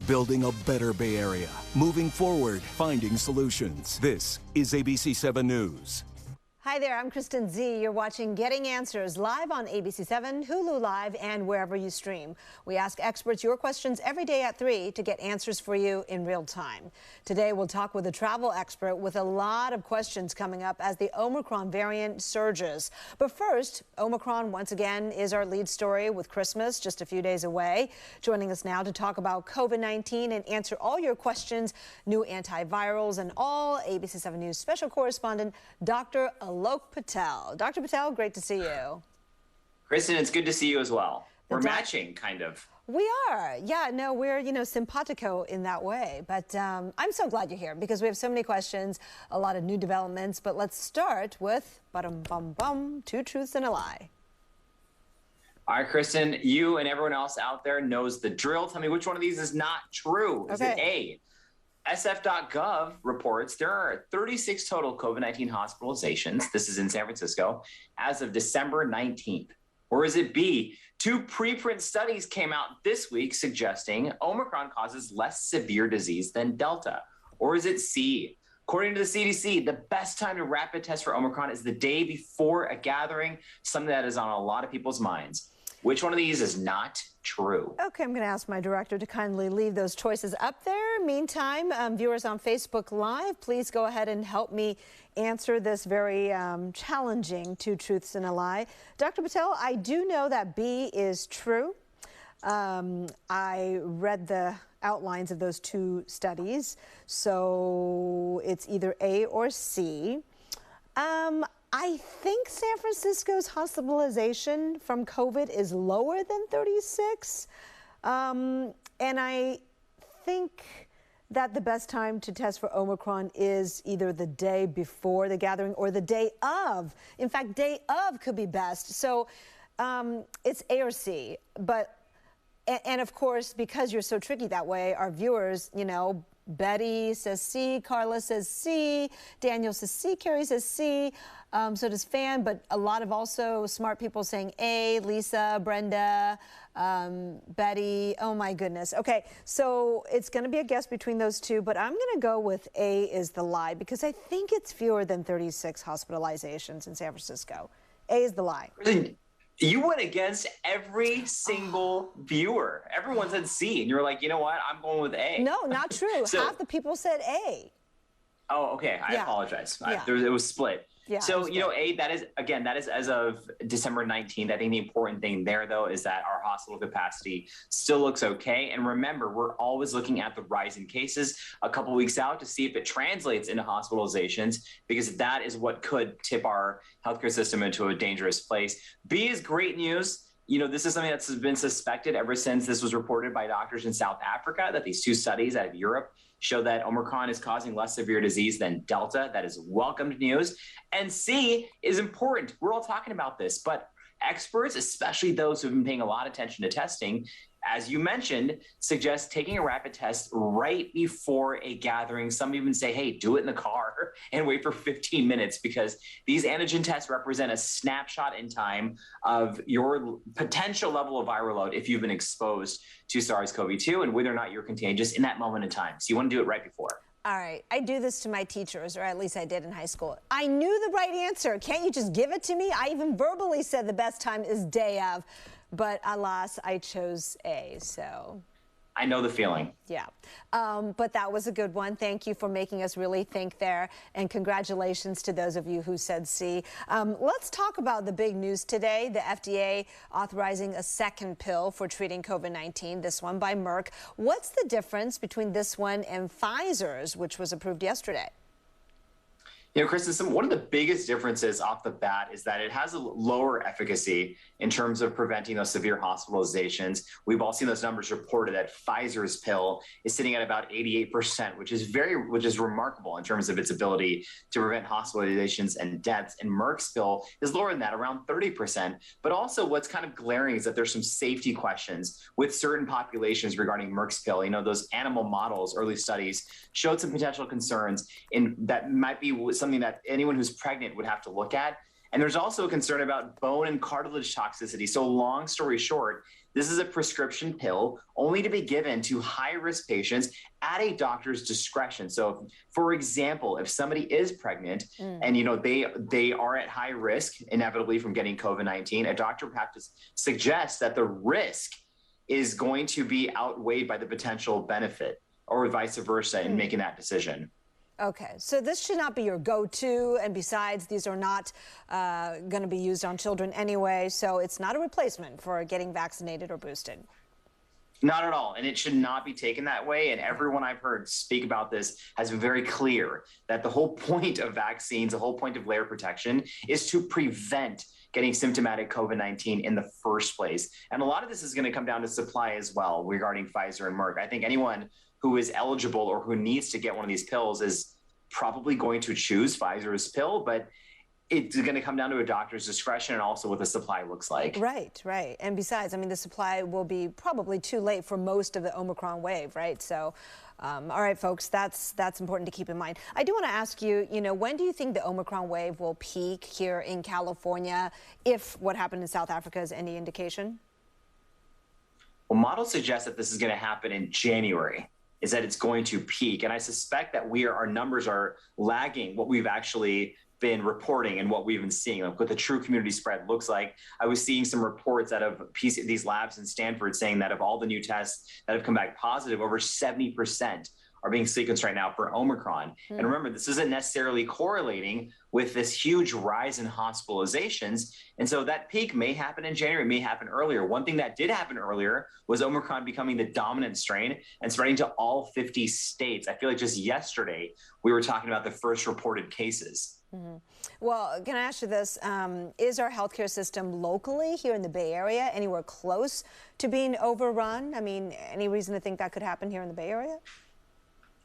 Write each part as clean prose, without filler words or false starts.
building a better Bay Area, moving forward, finding solutions. This is ABC7 News. Hi there, I'm Kristen Z. You're watching Getting Answers live on ABC7, Hulu Live, and wherever you stream. We ask experts your questions every day at 3 to get answers for you in real time. Today, we'll talk with a travel expert with a lot of questions coming up as the Omicron variant surges. But first, Omicron once again is our lead story with Christmas just a few days away. Joining us now to talk about COVID-19 and answer all your questions, new antivirals and all, ABC7 News special correspondent, Dr. Alok Patel. Dr. Patel, great to see you. Kristen, it's good to see you as well. We're matching, kind of. We are. Yeah, no, we're, simpatico in that way. But I'm so glad you're here because we have so many questions, a lot of new developments. But let's start with, two truths and a lie. All right, Kristen, you and everyone else out there knows the drill. Tell me which one of these is not true. Is it A? SF.gov reports there are 36 total COVID-19 hospitalizations, this is in San Francisco, as of December 19th. Or is it B, 2 preprint studies came out this week suggesting Omicron causes less severe disease than Delta? Or is it C, according to the CDC, the best time to rapid test for Omicron is the day before a gathering, something that is on a lot of people's minds. Which one of these is not true? Okay, I'm going to ask my director to kindly leave those choices up there. Meantime, viewers on Facebook Live, please go ahead and help me answer this very challenging 2 truths and a lie. Dr. Patel, I do know that B is true. I read the outlines of those 2 studies, so it's either A or C. I think San Francisco's hospitalization from COVID is lower than 36. And I think that the best time to test for Omicron is either the day before the gathering or the day of. In fact, day of could be best. So it's A or C. But, and of course, because you're so tricky that way, our viewers, Betty says C, Carla says C, Daniel says C, Carrie says C, so does Fan, but a lot of also smart people saying A, Lisa, Brenda, Betty, oh my goodness. Okay, so it's going to be a guess between those 2, but I'm going to go with A is the lie because I think it's fewer than 36 hospitalizations in San Francisco. A is the lie. You went against every single viewer. Everyone said C, and you were like, you know what? I'm going with A. No, not true. So, half the people said A. Oh, okay. I apologize. Yeah. It was split. Yeah, so, A, that is as of December 19th. I think the important thing there, though, is that our hospital capacity still looks okay. And remember, we're always looking at the rise in cases a couple weeks out to see if it translates into hospitalizations, because that is what could tip our healthcare system into a dangerous place. B is great news. This is something that's been suspected ever since this was reported by doctors in South Africa, that these 2 studies out of Europe show that Omicron is causing less severe disease than Delta. That is welcomed news. And C is important. We're all talking about this, but experts, especially those who've been paying a lot of attention to testing, as you mentioned, suggest taking a rapid test right before a gathering. Some even say, hey, do it in the car and wait for 15 minutes because these antigen tests represent a snapshot in time of your potential level of viral load if you've been exposed to SARS-CoV-2 and whether or not you're contagious in that moment in time. So you want to do it right before. All right. I do this to my teachers, or at least I did in high school. I knew the right answer. Can't you just give it to me? I even verbally said the best time is day of. But alas, I chose A, so. I know the feeling. Yeah, but that was a good one. Thank you for making us really think there, and congratulations to those of you who said C. Let's talk about the big news today, the FDA authorizing a second pill for treating COVID-19, this one by Merck. What's the difference between this one and Pfizer's, which was approved yesterday? Kristen, one of the biggest differences off the bat is that it has a lower efficacy in terms of preventing those severe hospitalizations. We've all seen those numbers reported that Pfizer's pill is sitting at about 88%, which is remarkable in terms of its ability to prevent hospitalizations and deaths. And Merck's pill is lower than that, around 30%. But also what's kind of glaring is that there's some safety questions with certain populations regarding Merck's pill. Those animal models, early studies showed some potential concerns in that might be something that anyone who's pregnant would have to look at. And there's also a concern about bone and cartilage toxicity. So long story short, This is a prescription pill only to be given to high-risk patients at a doctor's discretion. So, for example, if somebody is pregnant and they are at high risk, inevitably from getting COVID-19, a doctor would have to suggest that the risk is going to be outweighed by the potential benefit, or vice versa, in making that decision. Okay, so this should not be your go-to, and besides, these are not going to be used on children anyway, so it's not a replacement for getting vaccinated or boosted. Not at all, and it should not be taken that way, and everyone I've heard speak about this has been very clear that the whole point of vaccines, the whole point of layer protection, is to prevent getting symptomatic COVID-19 in the first place. And a lot of this is going to come down to supply as well regarding Pfizer and Merck. I think anyone who is eligible or who needs to get one of these pills is probably going to choose Pfizer's pill, but it's going to come down to a doctor's discretion and also what the supply looks like. Right, right. And besides, I mean, the supply will be probably too late for most of the Omicron wave, right? So, all right, folks, that's important to keep in mind. I do want to ask you, when do you think the Omicron wave will peak here in California, if what happened in South Africa is any indication? Well, models suggest that this is going to happen in January, is that it's going to peak. And I suspect that our numbers are lagging what we've actually been reporting and what we've been seeing, like what the true community spread looks like. I was seeing some reports out of these labs in Stanford saying that of all the new tests that have come back positive, over 70% are being sequenced right now for Omicron. And remember, this isn't necessarily correlating with this huge rise in hospitalizations. And so that peak may happen in January, may happen earlier. One thing that did happen earlier was Omicron becoming the dominant strain and spreading to all 50 states. I feel like just yesterday, we were talking about the first reported cases. Well, can I ask you this? Is our healthcare system locally here in the Bay Area anywhere close to being overrun? I mean, any reason to think that could happen here in the Bay Area?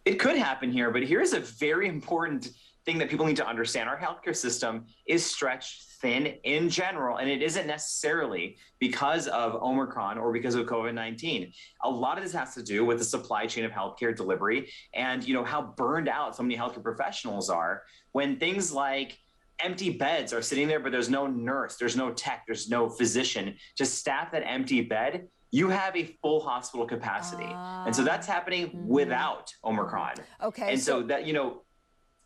It could happen here, but here's a very important thing that people need to understand. Our healthcare system is stretched thin in general, and it isn't necessarily because of Omicron or because of COVID-19. A lot of this has to do with the supply chain of healthcare delivery and, how burned out so many healthcare professionals are when things like empty beds are sitting there, but there's no nurse, there's no tech, there's no physician to staff that empty bed. You have a full hospital capacity. And so that's happening without Omicron. Okay. And so that,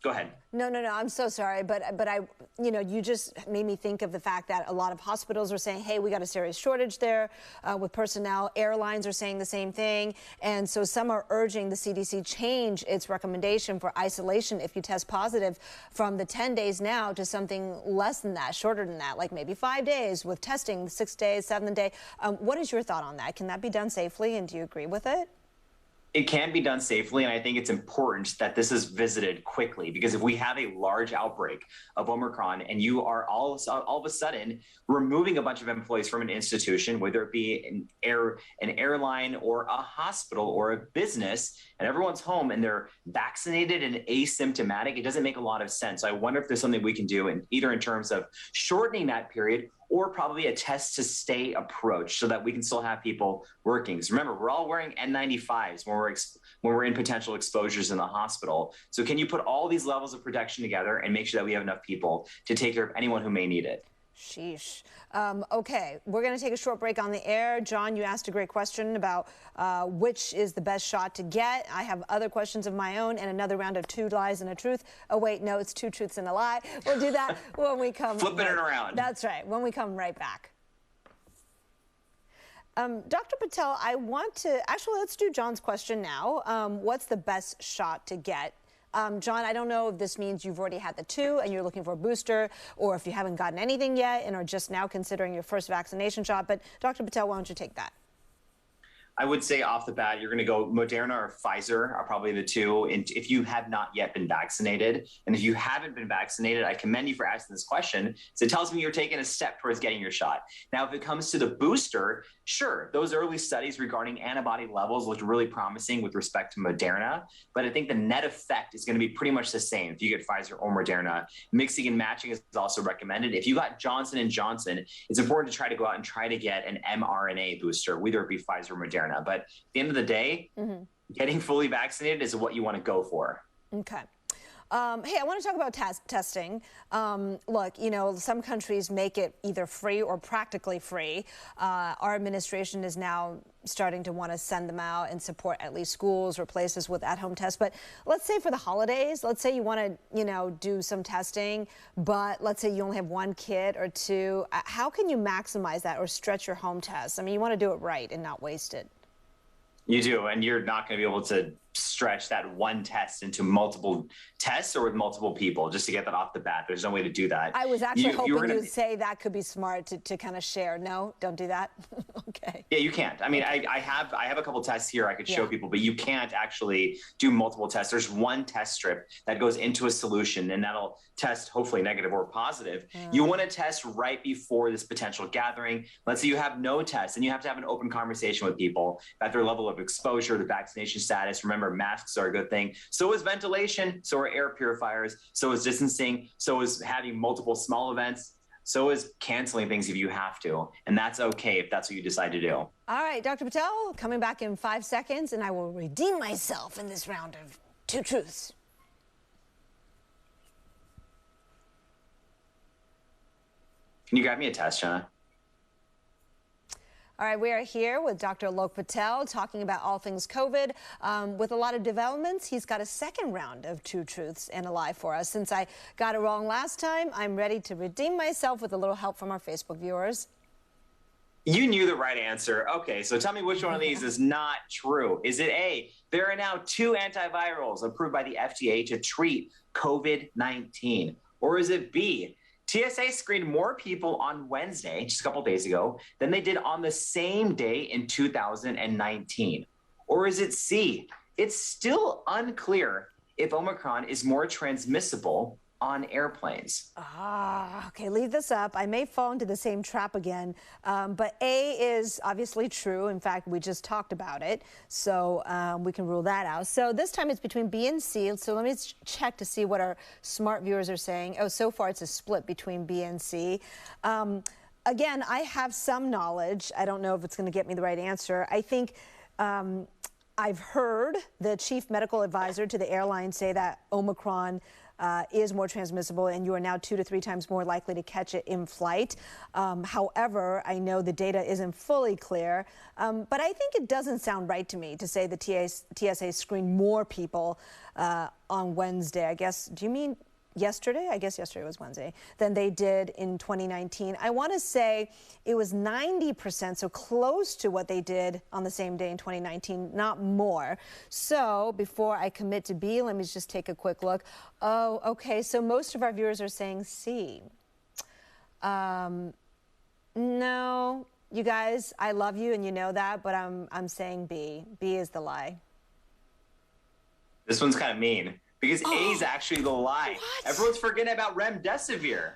go ahead. No, I'm so sorry, but I, you just made me think of the fact that a lot of hospitals are saying, hey, we got a serious shortage there with personnel. Airlines are saying the same thing. And so some are urging the CDC change its recommendation for isolation if you test positive from the 10 days now to something less than that, shorter than that, like maybe 5 days with testing, 6 days, 7th day. What is your thought on that? Can that be done safely, and do you agree with it? It can be done safely, and I think it's important that this is visited quickly, because if we have a large outbreak of Omicron and you are all of a sudden removing a bunch of employees from an institution, whether it be an airline or a hospital or a business, and everyone's home and they're vaccinated and asymptomatic, it doesn't make a lot of sense. So I wonder if there's something we can do either in terms of shortening that period or probably a test to stay approach so that we can still have people working. So remember, we're all wearing N95s when we're in potential exposures in the hospital. So can you put all these levels of protection together and make sure that we have enough people to take care of anyone who may need it? Sheesh. Okay, we're going to take a short break on the air. John, you asked a great question about which is the best shot to get. I have other questions of my own and another round of 2 lies and a truth. Oh, wait, no, it's 2 truths and a lie. We'll do that when we come. Flipping it around. That's right, when we come right back. Dr. Patel, actually, let's do John's question now. What's the best shot to get? John, I don't know if this means you've already had the 2 and you're looking for a booster, or if you haven't gotten anything yet and are just now considering your first vaccination shot. But Dr. Patel, why don't you take that? I would say off the bat, you're going to go Moderna or Pfizer are probably the 2. And if you have not yet been vaccinated, and if you haven't been vaccinated, I commend you for asking this question. So it tells me you're taking a step towards getting your shot. Now, if it comes to the booster, sure, those early studies regarding antibody levels looked really promising with respect to Moderna, but I think the net effect is going to be pretty much the same if you get Pfizer or Moderna. Mixing and matching is also recommended. If you got Johnson & Johnson, it's important to try to go out and try to get an mRNA booster, whether it be Pfizer or Moderna. But at the end of the day, getting fully vaccinated is what you want to go for. Okay. Hey, I want to talk about testing. Look, you know, some countries make it either free or practically free. Our administration is now starting to want to send them out and support at least schools or places with at-home tests. But let's say for the holidays, let's say you want to, you know, do some testing, but let's say you only have one kit or two. How can you maximize that or stretch your home test? I mean, you want to do it right and not waste it. You do, and you're not going to be able to stretch that one test into multiple tests or with multiple people just to get that off the bat. There's no way to do that. I was actually hoping you'd say that could be smart to kind of share. No, don't do that. Okay. Yeah, you can't. I mean, okay. I have a couple tests here I could show people, but you can't actually do multiple tests. There's one test strip that goes into a solution, and that'll test hopefully negative or positive. You want to test right before this potential gathering. Let's say you have no tests, and you have to have an open conversation with people about their level of exposure, the vaccination status. Remember, masks are a good thing. So is ventilation. So are air purifiers. So is distancing. So is having multiple small events. So is canceling things if you have to. And that's okay if that's what you decide to do. All right, Dr. Patel, coming back in 5 seconds, and I will redeem myself in this round of Two Truths. Can you grab me a test, Jenna? All right, we are here with Dr. Alok Patel talking about all things COVID. With a lot of developments, he's got a second round of Two Truths and a Lie for us. Since I got it wrong last time, I'm ready to redeem myself with a little help from our Facebook viewers. You knew the right answer. Okay, so tell me which one of these is not true. Is it A, there are now 2 antivirals approved by the FDA to treat COVID-19? Or is it B, TSA screened more people on Wednesday, just a couple days ago, than they did on the same day in 2019? Or is it C, it's still unclear if Omicron is more transmissible on airplanes? Okay, leave this up. I may fall into the same trap again, but A is obviously true. In fact, we just talked about it, so we can rule that out. So this time it's between B and C. So let me check to see what our smart viewers are saying. Oh, so far it's a split between B and C. Again, I have some knowledge. I don't know if it's going to get me the right answer. I think I've heard the chief medical advisor to the airline say that Omicron is more transmissible and you are now 2 to 3 times more likely to catch it in flight. However, I know the data isn't fully clear, but I think it doesn't sound right to me to say the TSA screened more people on Wednesday. I guess, do you mean yesterday? I guess yesterday was Wednesday, than they did in 2019. I want to say it was 90%, so close to what they did on the same day in 2019, not more. So before I commit to B, let me just take a quick look. Oh, okay, so most of our viewers are saying C. No, you guys, I love you and you know that, but I'm saying B. B is the lie. This one's kind of mean. Because A is actually the lie. What? Everyone's forgetting about remdesivir.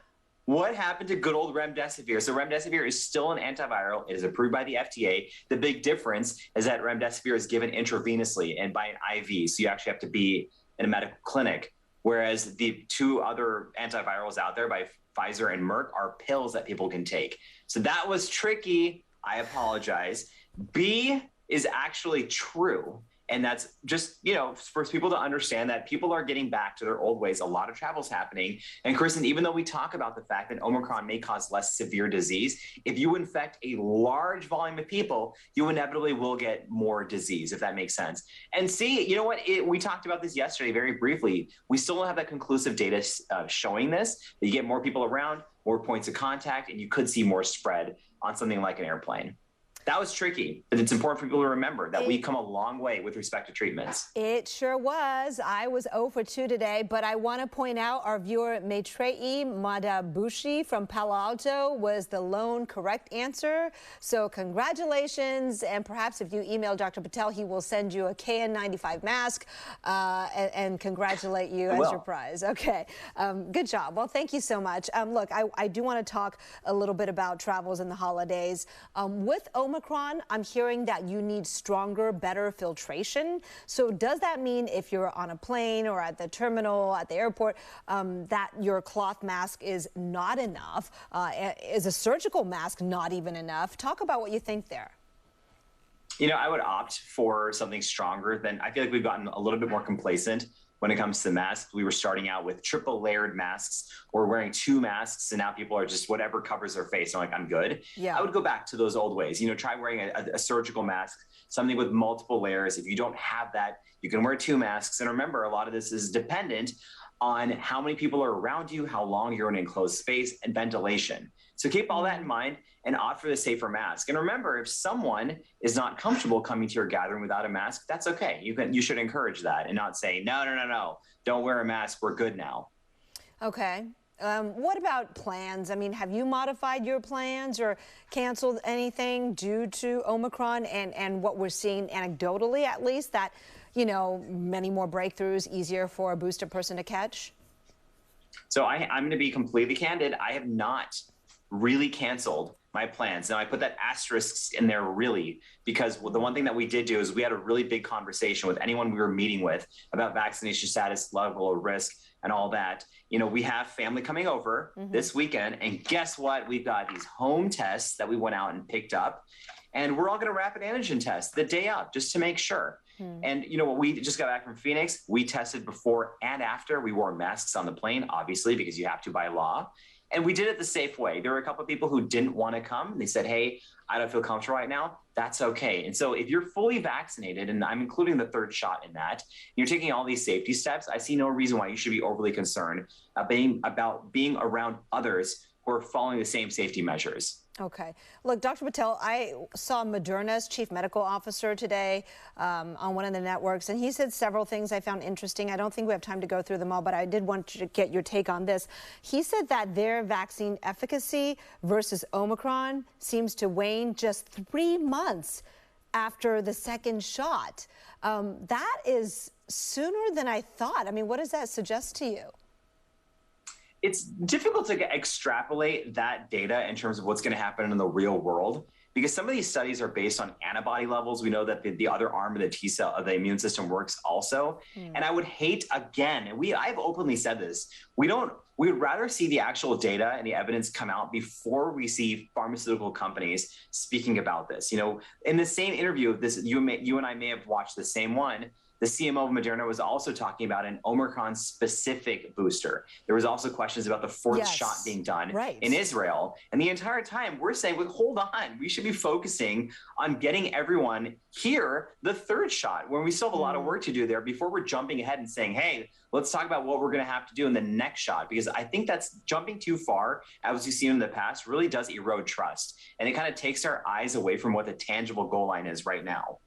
What happened to good old remdesivir? So remdesivir is still an antiviral. It is approved by the FDA. The big difference is that remdesivir is given intravenously and by an IV. So you actually have to be in a medical clinic. Whereas the 2 other antivirals out there by Pfizer and Merck are pills that people can take. So that was tricky. I apologize. B is actually true. And that's just, you know, for people to understand that people are getting back to their old ways. A lot of travel's happening. And Kristen, even though we talk about the fact that Omicron may cause less severe disease, if you infect a large volume of people, you inevitably will get more disease, if that makes sense. And see, you know what? We talked about this yesterday very briefly. We still don't have that conclusive data showing this. That you get more people around, more points of contact, and you could see more spread on something like an airplane. That was tricky, but it's important for people to remember that we've come a long way with respect to treatments. It sure was. I was 0 for 2 today, but I want to point out our viewer Maitreyi Madabushi from Palo Alto was the lone correct answer. So congratulations, and perhaps if you email Dr. Patel, he will send you a KN95 mask and congratulate you as your prize. Okay, good job. Well, thank you so much. Look, I do want to talk a little bit about travels in the holidays. With Omicron, I'm hearing that you need stronger, better filtration. So does that mean if you're on a plane or at the terminal, at the airport, that your cloth mask is not enough? Is a surgical mask not even enough? Talk about what you think there. You know, I would opt for something stronger than, I feel like we've gotten a little bit more complacent when it comes to masks. We were starting out with triple layered masks or wearing 2 masks, and now people are just whatever covers their face. I'm like, I'm good. Yeah. I would go back to those old ways. Try wearing a surgical mask, something with multiple layers. If you don't have that, you can wear 2 masks. And remember, a lot of this is dependent on how many people are around you, how long you're in an enclosed space, and ventilation. So keep all that in mind and opt for the safer mask. And remember, if someone is not comfortable coming to your gathering without a mask, that's okay. You should encourage that and not say, no, don't wear a mask, we're good now. Okay. What about plans? I mean, have you modified your plans or canceled anything due to Omicron and what we're seeing anecdotally, at least, that, many more breakthroughs, easier for a boosted person to catch? So I'm going to be completely candid. I have not really canceled my plans. Now I put that asterisk in there really because the one thing that we did do is we had a really big conversation with anyone we were meeting with about vaccination status, level of risk, and all that. We have family coming over this weekend, and guess what? We've got these home tests that we went out and picked up, and we're all going to rapid antigen test the day of just to make sure. And what, we just got back from Phoenix. We tested before and after. We wore masks on the plane, obviously, because you have to by law. And we did it the safe way. There were a couple of people who didn't want to come. They said, hey, I don't feel comfortable right now. That's okay. And so if you're fully vaccinated, and I'm including the 3rd shot in that, you're taking all these safety steps, I see no reason why you should be overly concerned about being around others who are following the same safety measures. Okay. Look, Dr. Patel, I saw Moderna's chief medical officer today on one of the networks, and he said several things I found interesting. I don't think we have time to go through them all, but I did want to get your take on this. He said that their vaccine efficacy versus Omicron seems to wane just 3 months after the 2nd shot. That is sooner than I thought. I mean, what does that suggest to you? It's difficult to extrapolate that data in terms of what's going to happen in the real world because some of these studies are based on antibody levels. We know that the other arm of the T cell of the immune system works also. And I would hate, again, and I've openly said this, we would rather see the actual data and the evidence come out before we see pharmaceutical companies speaking about this. In the same interview, you and I may have watched the same one. The CMO of Moderna was also talking about an Omicron-specific booster. There was also questions about the 4th shot being done in Israel. And the entire time we're saying, well, hold on, we should be focusing on getting everyone here the 3rd shot when we still have a lot of work to do there before we're jumping ahead and saying, hey, let's talk about what we're going to have to do in the next shot, because I think that's jumping too far, as we've seen in the past, really does erode trust. And it kind of takes our eyes away from what the tangible goal line is right now.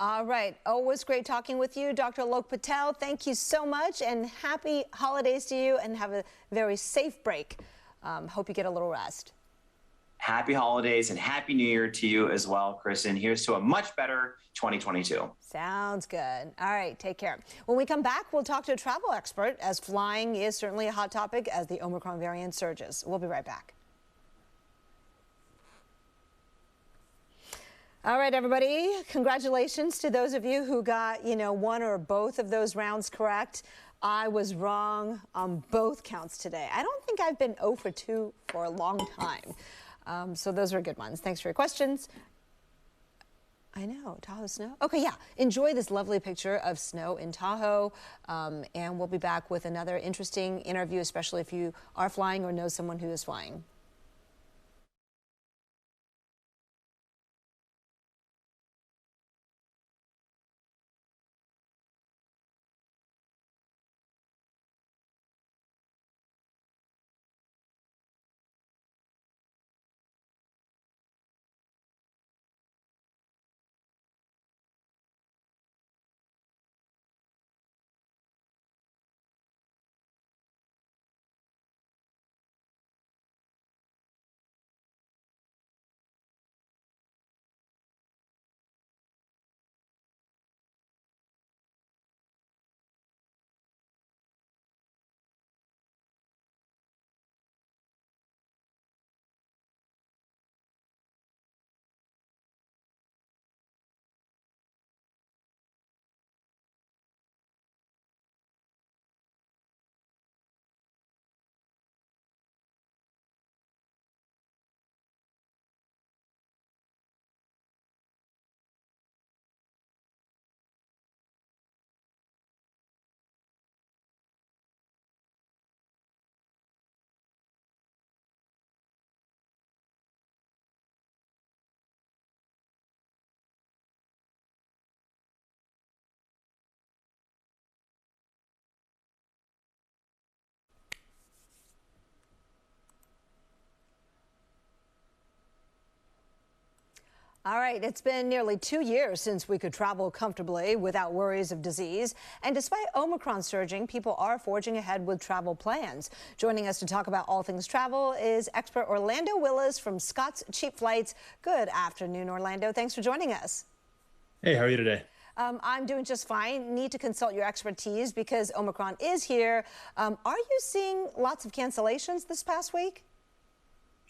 All right. Always great talking with you, Dr. Alok Patel. Thank you so much, and happy holidays to you, and have a very safe break. Hope you get a little rest. Happy holidays and happy New Year to you as well, Kristen. Here's to a much better 2022. Sounds good. All right, take care. When we come back, we'll talk to a travel expert, as flying is certainly a hot topic as the Omicron variant surges. We'll be right back. All right, everybody, congratulations to those of you who got, one or both of those rounds correct. I was wrong on both counts today. I don't think I've been 0 for 2 for a long time. So those are good ones. Thanks for your questions. I know, Tahoe snow. Okay, yeah, enjoy this lovely picture of snow in Tahoe. And we'll be back with another interesting interview, especially if you are flying or know someone who is flying. All right, it's been nearly 2 years since we could travel comfortably without worries of disease. And despite Omicron surging, people are forging ahead with travel plans. Joining us to talk about all things travel is expert Orlando Willis from Scott's Cheap Flights. Good afternoon, Orlando. Thanks for joining us. Hey, how are you today? I'm doing just fine. Need to consult your expertise because Omicron is here. Are you seeing lots of cancellations this past week?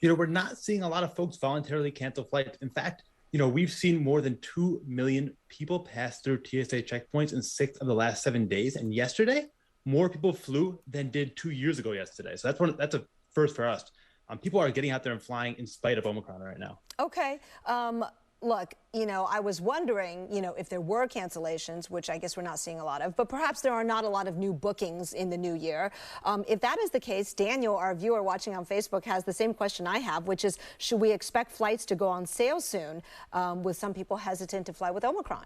We're not seeing a lot of folks voluntarily cancel flights. In fact, we've seen more than 2 million people pass through TSA checkpoints in 6 of the last 7 days. And yesterday, more people flew than did 2 years ago yesterday. So that's a first for us. People are getting out there and flying in spite of Omicron right now. Okay. Look, I was wondering, if there were cancellations, which I guess we're not seeing a lot of, but perhaps there are not a lot of new bookings in the new year. If that is the case, Daniel, our viewer watching on Facebook, has the same question I have, which is, should we expect flights to go on sale soon, with some people hesitant to fly with Omicron?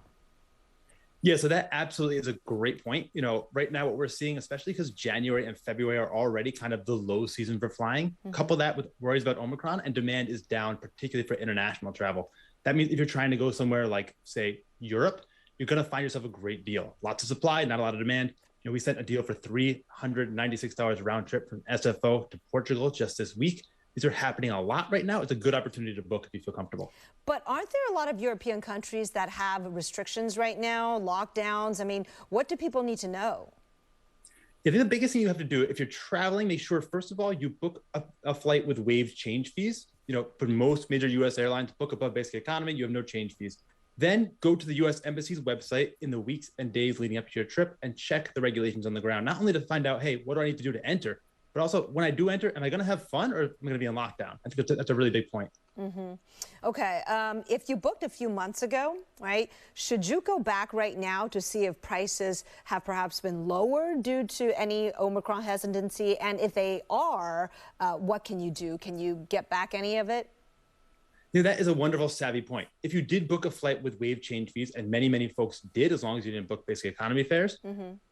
Yeah, so that absolutely is a great point. Right now what we're seeing, especially because January and February are already kind of the low season for flying, couple that with worries about Omicron, and demand is down, particularly for international travel. That means if you're trying to go somewhere like, say, Europe, you're going to find yourself a great deal. Lots of supply, not a lot of demand. We sent a deal for $396 round trip from SFO to Portugal just this week. These are happening a lot right now. It's a good opportunity to book if you feel comfortable. But aren't there a lot of European countries that have restrictions right now, lockdowns? I mean, what do people need to know? I think the biggest thing you have to do if you're traveling, make sure, first of all, you book a flight with waived change fees. For most major U.S. airlines, book above basic economy, you have no change fees. Then go to the U.S. Embassy's website in the weeks and days leading up to your trip and check the regulations on the ground, not only to find out, hey, what do I need to do to enter, but also when I do enter, am I going to have fun or am I going to be in lockdown? I think that's a really big point. Okay. If you booked a few months ago, right, should you go back right now to see if prices have perhaps been lowered due to any Omicron hesitancy? And if they are, what can you do? Can you get back any of it? That is a wonderful, savvy point. If you did book a flight with waived change fees, and many, many folks did, as long as you didn't book basic economy fares,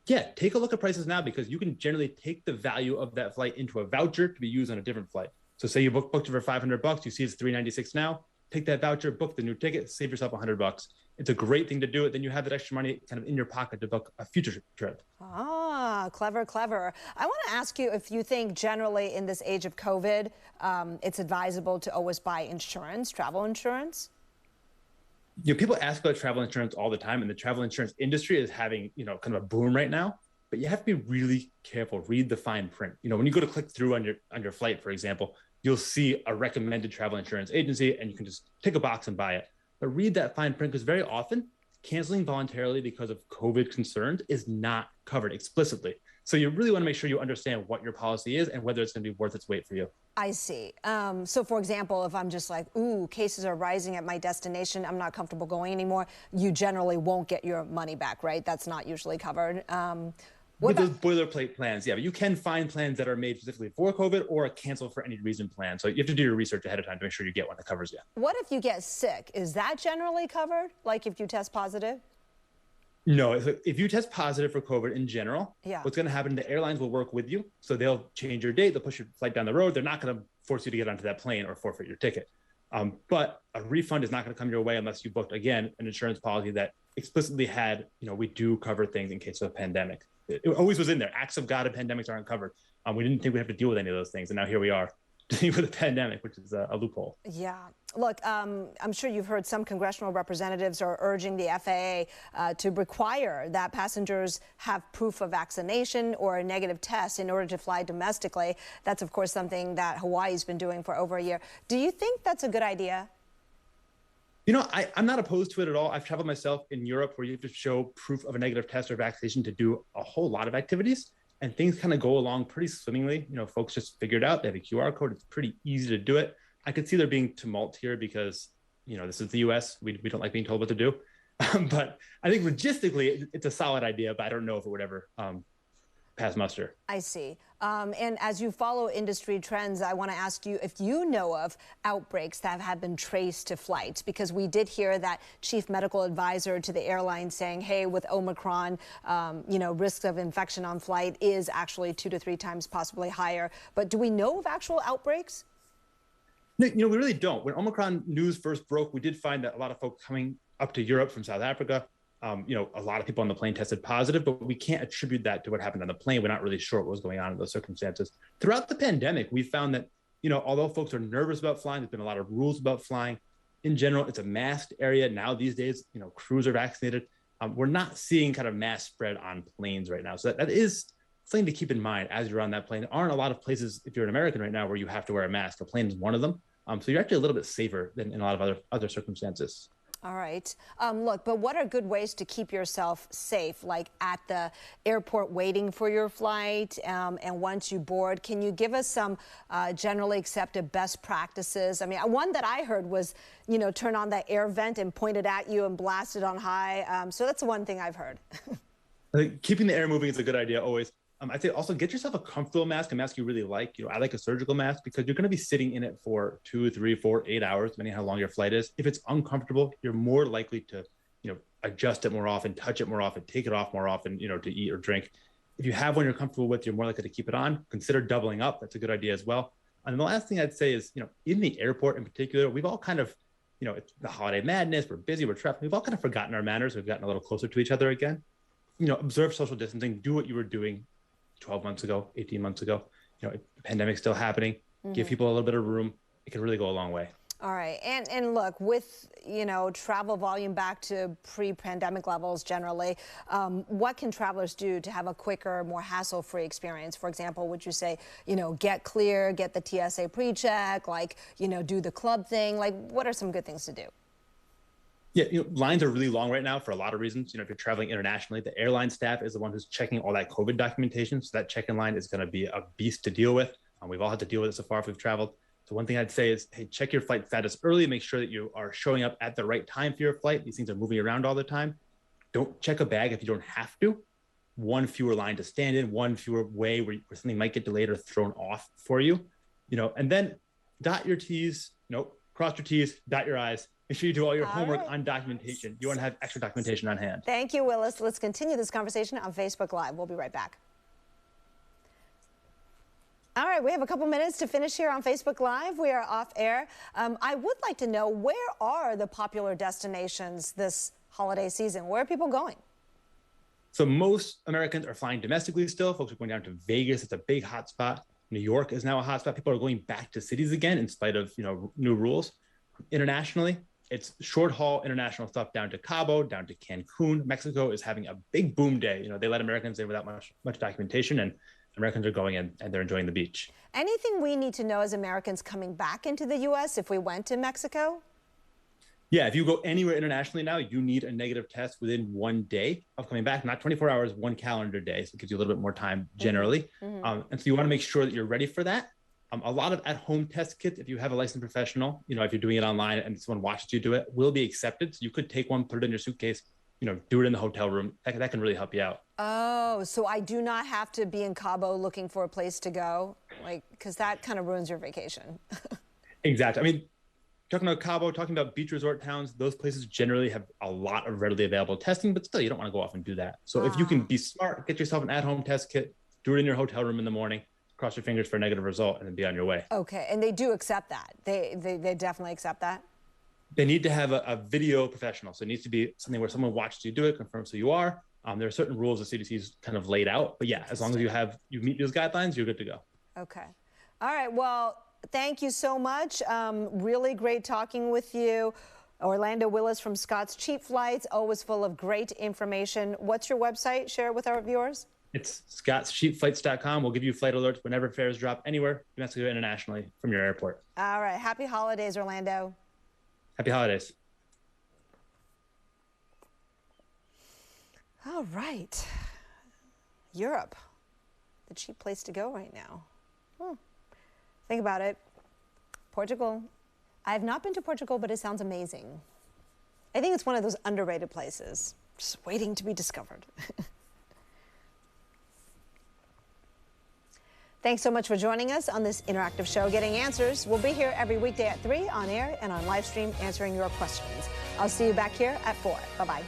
yeah, take a look at prices now, because you can generally take the value of that flight into a voucher to be used on a different flight. So say you booked it for $500, you see it's $396 now, take that voucher, book the new ticket, save yourself $100. It's a great thing to do it. Then you have that extra money kind of in your pocket to book a future trip. Ah, clever, clever. I want to ask you if you think generally in this age of COVID, it's advisable to always buy insurance, travel insurance? People ask about travel insurance all the time, and the travel insurance industry is having, kind of a boom right now. But you have to be really careful. Read the fine print. When you go to click through on your flight, for example, you'll see a recommended travel insurance agency, and you can just tick a box and buy it. But read that fine print, because very often canceling voluntarily because of COVID concerns is not covered explicitly. So you really want to make sure you understand what your policy is and whether it's going to be worth its weight for you. I see. So for example, if I'm just like, ooh, cases are rising at my destination, I'm not comfortable going anymore, you generally won't get your money back, right? That's not usually covered. With those boilerplate plans, yeah, but you can find plans that are made specifically for COVID or a cancel for any reason plan. So you have to do your research ahead of time to make sure you get one that covers you. What if you get sick? Is that generally covered? Like if you test positive? No, if you test positive for COVID in general, yeah, what's going to happen, the airlines will work with you. So they'll change your date, they'll push your flight down the road. They're not going to force you to get onto that plane or forfeit your ticket. But a refund is not going to come your way unless you booked, again, an insurance policy that explicitly had, we do cover things in case of a pandemic. It always was in there. Acts of God and pandemics aren't covered. We didn't think we'd have to deal with any of those things. And now here we are dealing with a pandemic, which is a loophole. Yeah. Look, I'm sure you've heard some congressional representatives are urging the FAA to require that passengers have proof of vaccination or a negative test in order to fly domestically. That's, of course, something that Hawaii's been doing for over a year. Do you think that's a good idea? I'm not opposed to it at all. I've traveled myself in Europe where you have to show proof of a negative test or vaccination to do a whole lot of activities, and things kind of go along pretty swimmingly. Folks just figure it out. They have a QR code. It's pretty easy to do it. I could see there being tumult here because, this is the US. We don't like being told what to do. But I think logistically, it's a solid idea, but I don't know if it would ever pass muster. I see. And as you follow industry trends, I want to ask you if you know of outbreaks that have been traced to flights, because we did hear that chief medical advisor to the airline saying, hey, with Omicron, risk of infection on flight is actually 2 to 3 times possibly higher. But do we know of actual outbreaks? No, we really don't. When Omicron news first broke, we did find that a lot of folks coming up to Europe from South Africa, a lot of people on the plane tested positive, but we can't attribute that to what happened on the plane. We're not really sure what was going on in those circumstances. Throughout the pandemic, we found that, although folks are nervous about flying, there's been a lot of rules about flying. In general, it's a masked area. Now these days, crews are vaccinated. We're not seeing kind of mass spread on planes right now. So that is something to keep in mind as you're on that plane. There aren't a lot of places, if you're an American right now, where you have to wear a mask. The plane is one of them. So you're actually a little bit safer than in a lot of other circumstances. All right. Look, but what are good ways to keep yourself safe, like at the airport waiting for your flight and once you board? Can you give us some generally accepted best practices? I mean, one that I heard was, turn on that air vent and point it at you and blast it on high. So that's one thing I've heard. I think keeping the air moving is a good idea always. I'd say also get yourself a comfortable mask, a mask you really like. I like a surgical mask because you're going to be sitting in it for 2, 3, 4, 8 hours, depending on how long your flight is. If it's uncomfortable, you're more likely to, adjust it more often, touch it more often, take it off more often, to eat or drink. If you have one you're comfortable with, you're more likely to keep it on. Consider doubling up. That's a good idea as well. And the last thing I'd say is, in the airport in particular, we've all kind of, it's the holiday madness. We're busy. We're trapped. We've all kind of forgotten our manners. We've gotten a little closer to each other again. Observe social distancing. Do what you were doing 12 months ago, 18 months ago. The pandemic's still happening. Give people a little bit of room. It can really go a long way. All right. And look, with, travel volume back to pre-pandemic levels generally, what can travelers do to have a quicker, more hassle-free experience? For example, would you say, get clear, get the TSA pre-check, do the club thing? What are some good things to do? Yeah, lines are really long right now for a lot of reasons. If you're traveling internationally, the airline staff is the one who's checking all that COVID documentation. So that check-in line is going to be a beast to deal with. We've all had to deal with it so far if we've traveled. So one thing I'd say is, hey, check your flight status early. Make sure that you are showing up at the right time for your flight. These things are moving around all the time. Don't check a bag if you don't have to. One fewer line to stand in, one fewer way where something might get delayed or thrown off for you. And then dot your T's, cross your T's, dot your I's. Make sure you do all your homework on documentation. You want to have extra documentation on hand. Thank you, Willis. Let's continue this conversation on Facebook Live. We'll be right back. All right, we have a couple minutes to finish here on Facebook Live. We are off air. I would like to know, where are the popular destinations this holiday season? Where are people going? So most Americans are flying domestically still. Folks are going down to Vegas. It's a big hot spot. New York is now a hot spot. People are going back to cities again in spite of new rules. Internationally, it's short haul international stuff down to Cabo, down to Cancun. Mexico is having a big boom day. They let Americans in without much documentation, and Americans are going in and they're enjoying the beach. Anything we need to know as Americans coming back into the U.S. if we went to Mexico? Yeah, if you go anywhere internationally now, you need a negative test within 1 day of coming back, not 24 hours, 1 calendar day. So it gives you a little bit more time generally. And so you want to make sure that you're ready for that. A lot of at-home test kits, if you have a licensed professional, if you're doing it online and someone watches you do it, will be accepted. So you could take one, put it in your suitcase, do it in the hotel room. That can really help you out. Oh, so I do not have to be in Cabo looking for a place to go? Because that kind of ruins your vacation. Exactly. I mean, talking about Cabo, talking about beach resort towns, those places generally have a lot of readily available testing, but still, you don't want to go off and do that. So if you can be smart, get yourself an at-home test kit, do it in your hotel room in the morning, cross your fingers for a negative result, and then be on your way. Okay, and they do accept that. They definitely accept that. They need to have a video professional. So it needs to be something where someone watches you do it, confirms who you are. There are certain rules the CDC's kind of laid out. But yeah, as long as you meet those guidelines, you're good to go. Okay. All right. Well, thank you so much. Really great talking with you. Orlando Willis from Scott's Cheap Flights, always full of great information. What's your website? Share it with our viewers. It's scottscheapflights.com. We'll give you flight alerts whenever fares drop anywhere, domestically or internationally, from your airport. All right. Happy holidays, Orlando. Happy holidays. All right. Europe, the cheap place to go right now. Think about it. Portugal. I have not been to Portugal, but it sounds amazing. I think it's one of those underrated places, just waiting to be discovered. Thanks so much for joining us on this interactive show, Getting Answers. We'll be here every weekday at 3 on air and on live stream answering your questions. I'll see you back here at 4. Bye-bye.